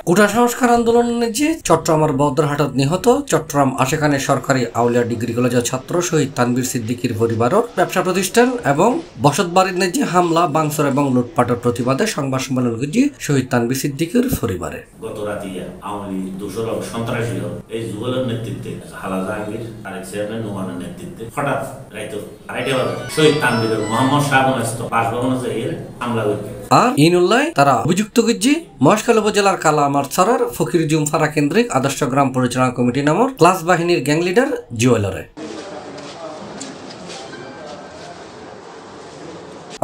কোটা সংস্কার আন্দোলনের যে চট্টগ্রামের বদরহাটত নিহত চট্টগ্রাম আশেখানে সরকারি আউলিয়া ডিগ্রি কলেজের ছাত্র শহীদ তানভীর সিদ্দিকীর পরিবারের ব্যবসা প্রতিষ্ঠান এবং বসতবাড়ির যে হামলা ভাঙচুর এবং লুটপাটের প্রতিবাদে সংবাদ সম্মেলন করছি শহীদ তানভীর সিদ্দিকীর পরিবারে। গত রাতে আওয়ামী লীগ দোসর সন্ত্রাসী এই যুগলের নেতৃত্বে হালা জাহাঙ্গীর আরেক চেয়ারম্যান নোমানের নেতৃত্বে হঠাৎ রাইত 2:30 বাজে শহীদ তানভীরের মোহাম্মদ শাহবানস্ত বাসভবনে এর হামলা হয়েছে। আর ইনুল্লাহ তারা অভিযুক্ত করছে মহেশখালী উপজেলার কালামারছড়ার ফকির জুমফারা কেন্দ্রিক আদর্শ গ্রাম পরিচালনা কমিটি নামর ক্লাস বাহিনীর গ্যাং লিডার জুয়েলরে।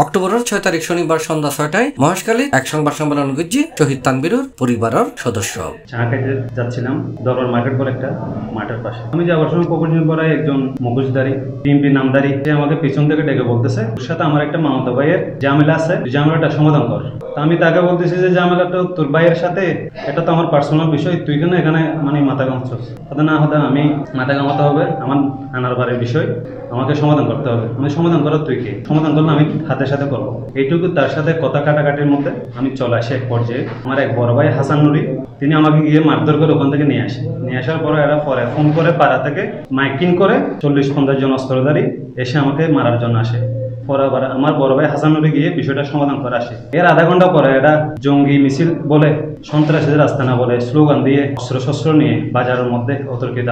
অক্টোবরের 6 তারিখ শনিবার সন্ধ্যা 6টায় মহেশখালী এক সংবাদ সম্মেলন করছে শহীদ তানভীরের পরিবারের সদস্য। চা খাইতে যাচ্ছিলাম দরবার মার্কেট বলে একটা মাঠের পাশে। আমি যাওয়ার সময় প্রকল্প পড়ায় একজন মুখোশধারী বিএনপি নামধারী সে আমাকে পেছন থেকে ডেকে বলতেছে ওর সাথে আমার একটা মামাতো ভাইয়ের ঝামেলা আছে, ঝামেলাটা সমাধান কর। তা আমি তাকে বলতেছি যে ঝামেলাটা তোর ভাইয়ের সাথে, এটা তো আমার পার্সোনাল বিষয়, তুই কেন এখানে মানে মাথা ঘামাচ্ছিস? হতে না হতে আমি মাথা ঘামাতে হবে, আমার আনার বাড়ির বিষয় আমাকে সমাধান করতে হবে। আমি সমাধান করার তুই কে? সমাধান করলে আমি হাতে সাথে করবো। এইটুকু তার সাথে কথা কাটাকাটির মধ্যে আমি চলে আসি। এক পর্যায়ে আমার এক বড় ভাই হাসান নুরি তিনি আমাকে গিয়ে মারধর করে ওখান থেকে নিয়ে আসে। নিয়ে আসার পরে এরা পরে ফোন করে পাড়া থেকে মাইকিং করে 40-50 জন অস্ত্রধারী এসে আমাকে মারার জন্য আসে। পরে আবার আমার বড় ভাই হাসান নুরি গিয়ে বিষয়টা সমাধান করে আসে। এর আধা ঘন্টা পরে এরা জঙ্গি মিছিল বলে, সন্ত্রাসীদের আস্তানা বলে স্লোগান দিয়ে অস্ত্র নিয়ে বাজারের মধ্যে অতর্কিত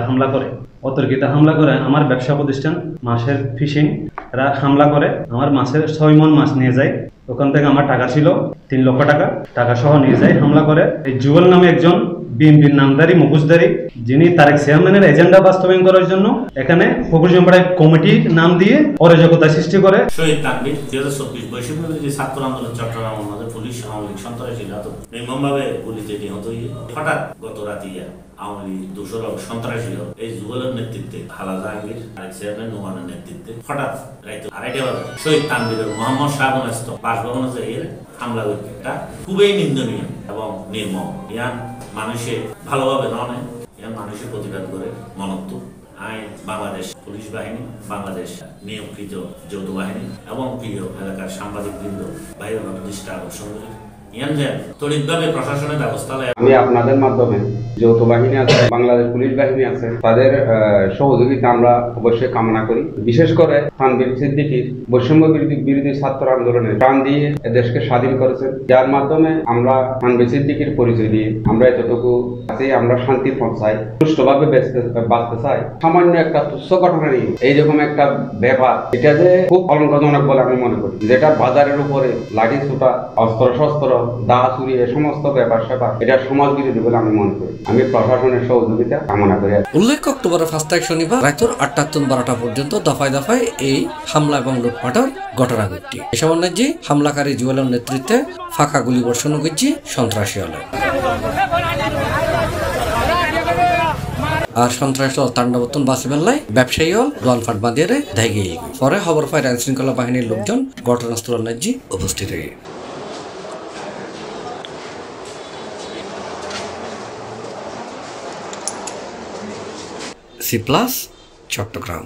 হামলা করে। আমার ব্যবসা প্রতিষ্ঠান মাছের ফিশিং এরা হামলা করে আমার মাছের 6 মণ মাছ নিয়ে যায়। ওখান থেকে আমার টাকা ছিল 3 লক্ষ টাকা সহ নিয়ে যায়। হামলা করে এই জুয়েল নামে একজন বিএনপির নামধারী মুখোশধারী, যিনি তারেক চেয়ারম্যানের এজেন্ডা বাস্তবায়ন করার জন্য এখানে ফকরুজপাড়ায় কমিটির নাম দিয়ে অরাজকতা সৃষ্টি করে। শহীদ তানভীর 2024 বৈশ্বিক বিরোধী ছাত্র আন্দোলন চট্টগ্রাম আমাদের পুলিশ আওয়ামী লীগ সন্ত্রাসী নির্মমভাবে গুলিতে নিহত হয়ে হঠাৎ গত রাতে আওয়ামী লীগ দোসর সন্ত্রাসী এই যুগলের নেতৃত্বে হালা জাহাঙ্গীর আরেক চেয়ারম্যান নোমানের নেতৃত্বে হঠাৎ রাত 2:30 বাজে শহীদ তানভীরের মোহাম্মদ শাহবানস্ত বাসভবনে এর হামলা হয়েছে। এটা খুবই নিন্দনীয় এবং নির্মম। ইয়ান মানুষে ভালোভাবে নয়, ইয়ান মানুষের প্রতিবাদ করে মনত্ব আইন, বাংলাদেশ পুলিশ বাহিনী, বাংলাদেশ নিয়োগকৃত যৌথ বাহিনী এবং প্রিয় এলাকার সাংবাদিক বৃন্দ বাইরে দৃষ্টি আকর্ষণ করে তড়িৎভাবে প্রশাসনের ব্যবস্থা। আমি আপনাদের মাধ্যমে যৌথ বাহিনী আছে, বাংলাদেশ পুলিশ বাহিনী আছে, তাদের সহযোগিতা আমরা অবশ্যই কামনা করি। বিশেষ করে তানভীর সিদ্দিকীর বৈষম্য বিরোধী ছাত্র আন্দোলনে প্রাণ দিয়ে দেশকে স্বাধীন করেছেন, যার মাধ্যমে আমরা তানভীর সিদ্দিকীর পরিচয় দিয়ে আমরা এতটুকু আছি, আমরা শান্তি পৌঁছাই, সুষ্ঠুভাবে বাঁচতে চাই। সামান্য একটা তুচ্ছ ঘটনা নিয়ে এইরকম একটা ব্যাপার, এটা যে খুব কলঙ্কজনক বলে আমি মনে করি। যেটা বাজারের উপরে লাঠি ছোটা, অস্ত্র শস্ত্র, দা চুরি, এ সমস্ত ব্যাপার স্যাপার, এটা সমাজ বিরোধী বলে আমি মনে করি। আমি প্রশাসনের সহযোগিতা কামনা করি। উল্লেখ্য অক্টোবরের 5 তারিখ শনিবার রাতের 8টা থেকে 12টা পর্যন্ত দফায় দফায় এই হামলা এবং লুটপাটের ঘটনা ঘটছে। এ সময় যে হামলাকারী জুয়েলের নেতৃত্বে ফাঁকা গুলি বর্ষণ করছে সন্ত্রাসী হলে। আর সন্ত্রাসী তাণ্ডবতন বাসি বেলায় ব্যবসায়ী হল দোয়ানফাট বাঁধিয়ে ধাইগে পরে খবর পায় আইন শৃঙ্খলা বাহিনীর লোকজন ঘটনাস্থলে উপস্থিত হয়ে। C+ চট্টগ্রাম।